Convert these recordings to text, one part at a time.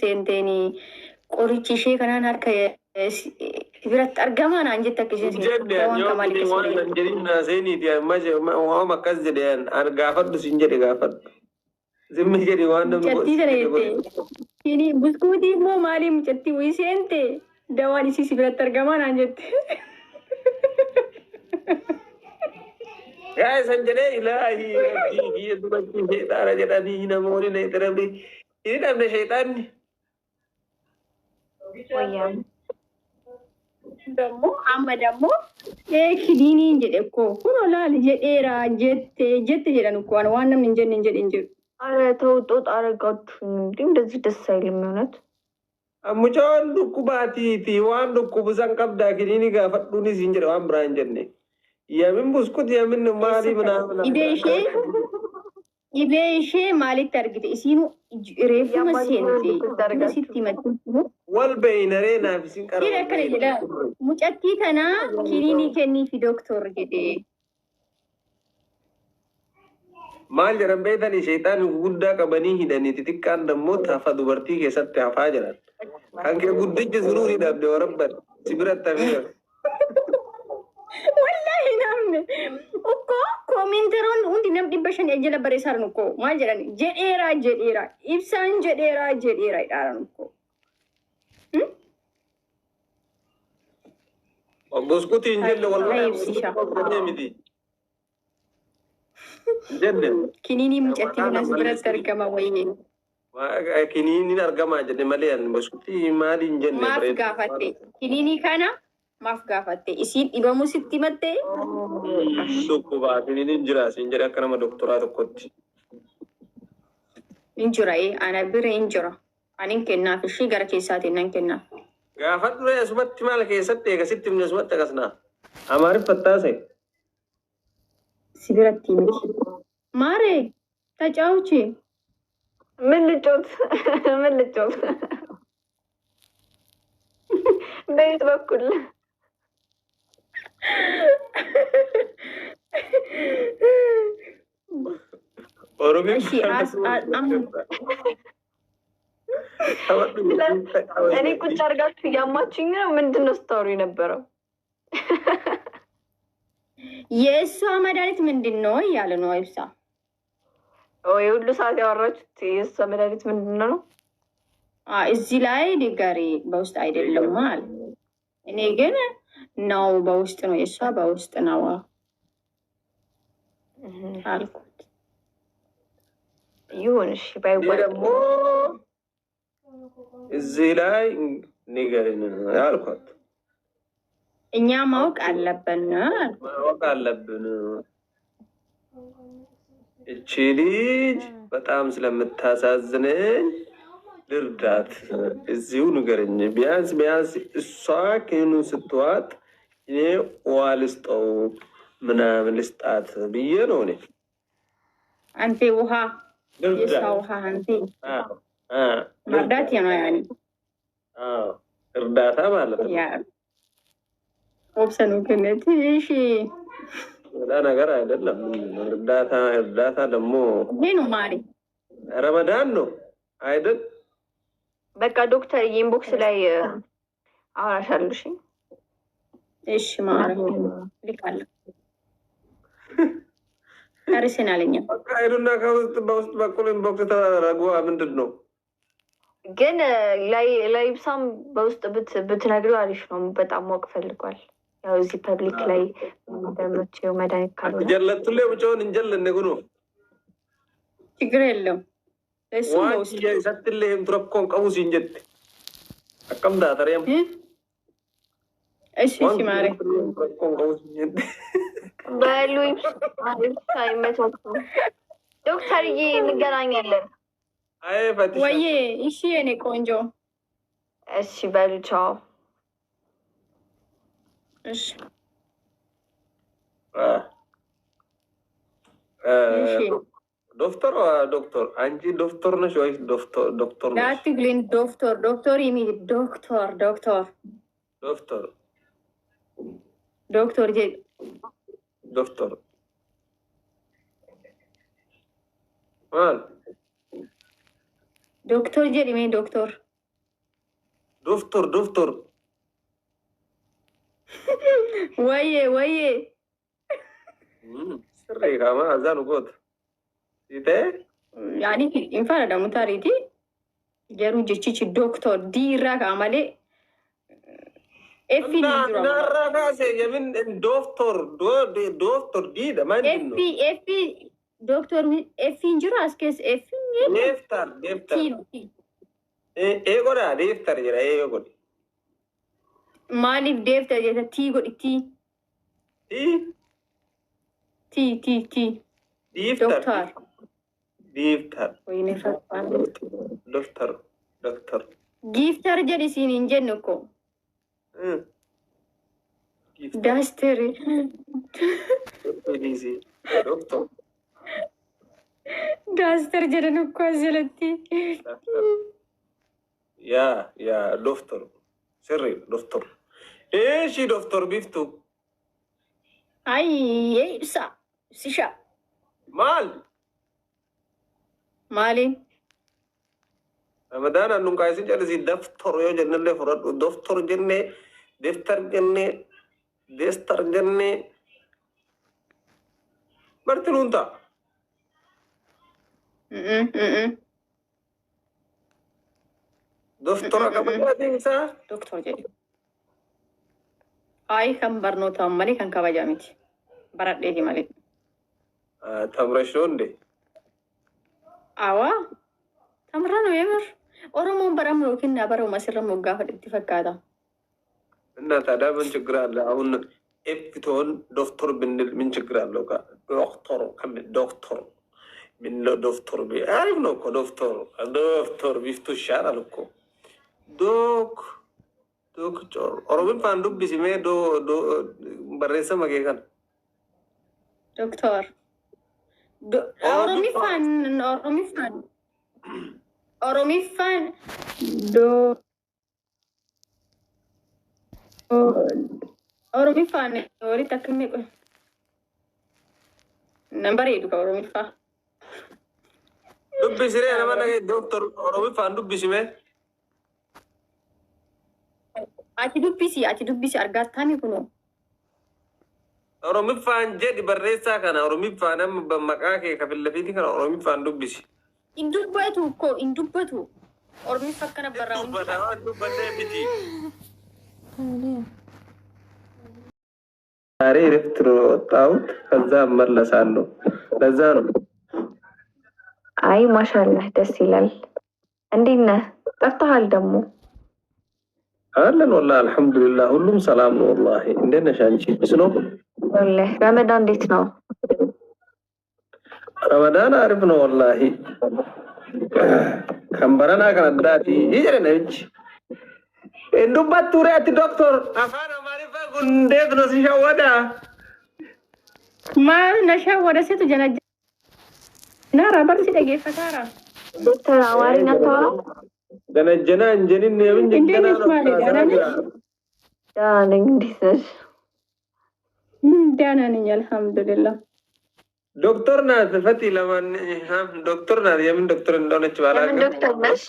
seenteenii qorichi ishee kanaan harka biratti argamaan anjett akkasiin seentee waan kamaali keessatti waan jedhina seeniiti waan akkas jedhan gaafadhu sin jedhe gaafadhu zimmi jedhe waan namni mucattii sana jettee kini buskuutii immoo maali mucattii wayii seente dawaan isii biratti argamaan anjette Guys, anjane ilahi rabbi dubatti shaytaana jedhanii namoonni na itirabni ini dhabne shaytaanni wayyaan dammo amma dammo kidiniin jedhe ko kun olaali jedheera jette jedhan ko waan namni hin jedhin ኧረ ተው ጦጣ አረጋችሁኝ እንዴ እንደዚህ ደስ አይልም እውነት mucaan dhukkubaatiiti waan dhukkubisan qabdaa kiniini gaafadhuunis hin jedhe waan biraan jenne yamin buskut yamin maali binaamna ibee ishee maalitti argite isiinu reefuma seente sitti matti wal beeynaree naaf isin qaraba akkana jedha mucattii tanaa kiniinii kenniifi doktor jedhe maal jedhan beeytanii shaytaan guddaa qabanii hidhanii xixiqqaan dammoo tafa dubartii keessatti hafaa jiran kan kee guddichi sunuuni dhabde warabban sibiratti hafee wallahi namne ukko komenteroon hundi nam 500 ejjela bareesaaran ukko maal jedhan jedheera ibsaan jedheera idhaaran ukko buskutiin jelle wallahi miti jenne kiniini mucattii nas biratti argama wayne kiniini argama jenne malee an buskutii maaliin jenne maaf gaafatte kiniini kana maaf gaafatte isiin dhibamu sitti matte dhukkuba kiniini jira siin jedhe akka nama doktoraa tokkotti injura ana bira injura anin kennaaf ishii gara keessaatiin nan kennaaf gaafadhu asumatti maal keessatti eegasitti himne asumatti akkasnaa amaariffattaase sibiratti miti ማሬ ተጫውቺ ምን ልጮት በየት በኩል ኦሮሚያ እኔ ቁጭ አድርጋችሁ እያማችኝ ነው ምንድን ነው ስታወሩ የነበረው የእሷ መድኃኒት ምንድን ነው እያለ ነው አይብሳ የሁሉ ሰዓት ያወራችሁት የእሷ መድኃኒት ምንድን ነው እዚህ ላይ ንገሪ በውስጥ አይደለም አለ እኔ ግን ነው በውስጥ ነው የእሷ በውስጥ ነው አልኩት ይሁን እሺ ባይወጣ ደግሞ እዚህ ላይ ንገሪን አልኳት እኛ ማወቅ አለብን እቺ ልጅ በጣም ስለምታሳዝነኝ ልርዳት እዚሁ ንገረኝ ቢያንስ እሷ ከኑ ስትዋጥ እኔ ዋልስጠው ምናምን ልስጣት ብዬ ነው እኔ አንተ ውሃ የሷ ውሃ አንተ መርዳት ነው ያኔ እርዳታ ማለት ነው ኦፕሽኑ ከነቲ እሺ لا ነገር አይደለም እርዳታ ደግሞ ምን ማሪ ረመዳን ነው አይደል በቃ ዶክተር ኢንቦክስ ላይ አወራሻለሁ እሺ ማሪ ልካለ አርሰናልኛ በቃ አይዱና ከውስጥ በውስጥ በኩል ኢንቦክስ ተራራጉ ምንድን ነው ግን ላይብሳም በውስጥ ብትነግሪው አሪፍ ነው በጣም ማወቅ ፈልጓል ያው እዚህ ፐብሊክ ላይ ደምሮቼው መድኃኒት ካልሆነ ጀለቱሌ ብቻውን እንጀል እንደጉኑ ችግር የለም እሱ ነው ሰትልህም ትረኮን ቀውስ እንጀት አቀምዳ ተሪያም እሺ ማሪ ትረኮን ቀውስ እንጀት በሉኝ አይመቶት ዶክተርዬ እንገናኛለን አይ ፈትሽ ወይ እሺ የኔ ቆንጆ እሺ በሉ ቻው እሺ ዶክተር አንቺ ዶክተር ነሽ ወይስ ዶክተር ነሽ ዳትግሊን ዶክተር ይሚ ዶክተር ጄ ዶክተር ማል دكتور جري مين دكتور دفتر ويه سري كما أزانو قد إيه يعني ينفع ده متاريتي جرو جيتشي دكتور دي راك عملي افي نرى يمين دفتر دي ده ما افي دكتور افي نجرو اسكيس افي دفتر ايه قرا دفتر جرا ايه قول مالك دفتر جتا تي قول تي دفتر وين فرق دفتر جيفتر جري سينين جنكو داستري دكتور داستر جرنكو زلتي يا دكتور سري دكتور ايش دكتور بيفتو اي سيشا مالي رمضان انو قايسين جالسي دفتر يو جنن اللي فرد دفتر جنة دفتر جنة دستر جنة برتلون تا دفتر كبجا دينسا دكتور جدي اي كم برنوتا مالي كان كبجا ميتي برات دي مالي تمرشون دي اوا تمرانو يمر ኦሮሞን በረምሮ ከና በረው መስረም ወጋፈ ተፈካዳ እና ታዲያ ምን ችግር አለ? አሁን ኤፍቶን ዶክተር ብንል ምን ችግር አለው? ዶክተር ምን ዶክተር አሪፍ ነው እኮ ዶክተር ቢፍቱ ይሻላል እኮ ዶክተር ኦሮሞን ፋንዱ ቢሲሜ በሬሰ መገከን ዶክተር ኦሮሚፋን ኦሮሚፋን ወሪ ተከሜ ቆይ ነምበር ሄዱ ከኦሮሚፋ ዱብሲሬ ለማና ዶክተር ኦሮሚፋን ዱብሲሜ አቲ ዱብሲ አርጋታኒ ኩኖ ኦሮሚፋን ጀዲ በሬሳ ከና ኦሮሚፋንም በመቃኬ ከፍለፊቲ ከና ኦሮሚፋን ዱብሲ indubbatu ko indubbatu ormi fakkana barra dubbate biti ዛሬ ረፍት ነው ወጣሁት ከዛ እመለሳለሁ ለዛ ነው አይ ማሻአላህ ደስ ይላል እንዴት ነህ ጠፍተሃል ደግሞ አለን والله አልহামዱሊላህ ሁሉም ሰላም ነው والله እንዴት ነሽ አንቺ ስለው والله ረመዳን እንዴት ነው رمضان عارف ነው والله كمبرنا كنداتي يجرنج እንደባት ቱሪያት ዶክተር አፋና ማሪፋ ጉንዴት ነው ሲሻወዳ ማ ነሻወዳ ሴቱ ጀነጀ ናራ በርሲ ደገፈታራ ዶክተር አዋሪና ተዋ ገነጀና እንጀኒን የምን ጀና ነው ዳነኝ እንዴት ነሽ ዳና ነኝ አልহামዱሊላህ ዶክተር ናት ፈቲ ለማን ዶክተር ናት የምን ዶክተር እንደሆነች ባላቀ ዶክተር ነሽ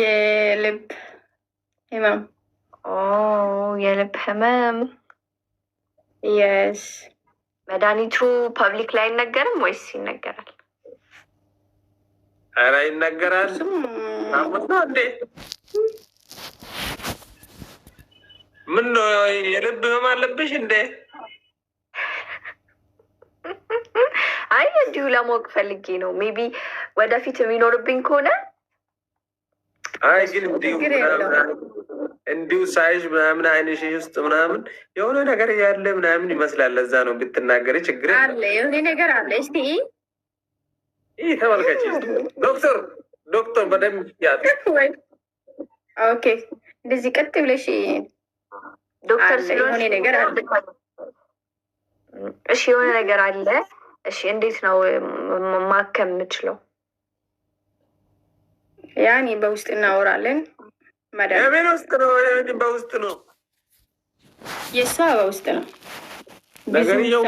የልብ ህመም የልብ ህመም የስ መድኃኒቱ ፐብሊክ ላይ አይነገርም ወይስ ይነገራል? ኧረ ይነገራል። አሞታ እንዴ ምን ነው የልብ ህመም አለብሽ እንዴ? አይ እንዲሁ ለማወቅ ፈልጌ ነው። ሜቢ ወደፊት የሚኖርብኝ ከሆነ አይ ግን እንዲሁ ሳይሽ ምናምን አይንሽ ውስጥ ምናምን የሆነ ነገር ያለ ምናምን ይመስላል። ለዛ ነው ብትናገሪ ችግር አለ የሆነ ነገር አለ። እስቲ ይሄ ተመልከች። ዶክተር በደንብ ያት ኦኬ፣ እንደዚህ ቀጥ ብለሽ ዶክተር የሆነ ነገር አለ። እሺ የሆነ ነገር አለ። እሺ እንዴት ነው ማከም የምችለው? ያኔ በውስጥ እናወራለን። የምን ውስጥ ነው? በውስጥ ነው። የሷ በውስጥ ነው። ነገርየው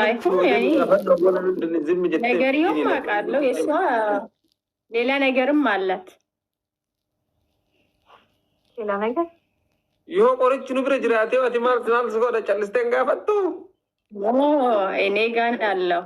አውቃለሁ። የሷ ሌላ ነገርም አላት። ሌላ ነገር ይሆ ቆርጭ ንብረ ጅራቴ ወቲማል ስናል ስጎዳ ጨልስተን ጋፈቱ እኔ ጋር አለው